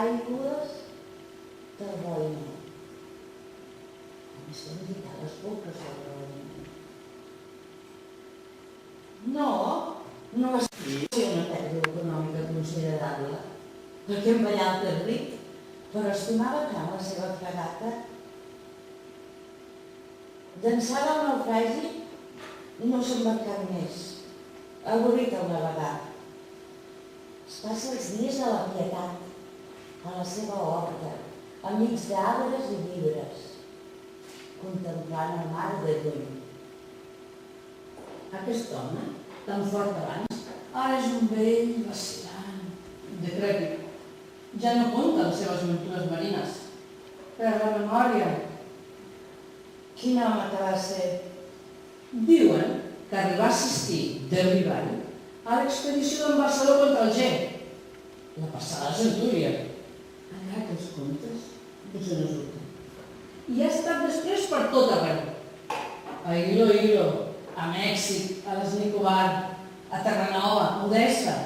aigües del Roine. A més que visitar les boques del Roine. No va ser una pèrdua econòmica considerable, perquè empenyava el ric, però estimava tant la seva fragata. D'ençà del naufragi no s'embarcà més, avorrit el navegar. Es passa els dies a la pietat, a la seva horta, enmig d'arbres i llibres, contemplant el mar de lluny. Aquest home, tan fort abans, ara és un vell vacil·lant, decrèpit. Ja no compta les seves aventures marines. Per la memòria. Quin home que va ser? Diuen que arribà a assistir de Rivall a l'expedició d'en Barceló contra el G. La passada centúria. Allà que els comptes potser no surten. I ha estat després per tot arreu. A Ilo, a Mèxic, a les Nicobar, a Terranova, a Odessa.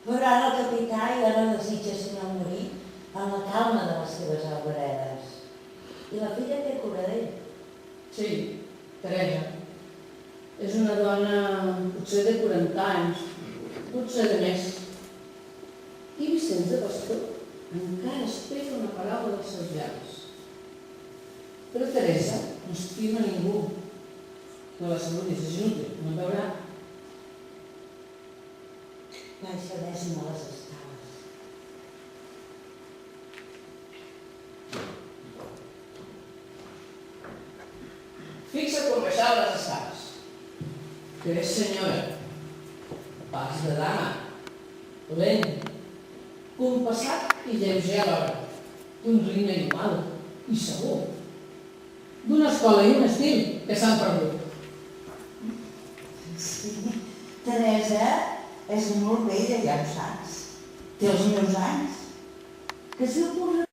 Però ara el capità ja no desitja sinó morir en la calma de les seves alberedes. I la filla té cura d'ell. Sí, Teresa. És una dona potser de 40 anys, potser de més. I Vicenç de Pastor encara espera una paraula dels seus llavis. Però Teresa no estima ningú. No la salutis, és inútil, no en veurà. Baixa d'esma a les escales. Fixa com baixava les escales. Que és senyora. Pas de dama. Lent. Compassat i lleuger alhora. D'un ritme igual i segur. D'una escola i un estil que s'han perdut. Sí, Teresa és molt vella, ja ho saps. Té els meus anys. Que es veu posar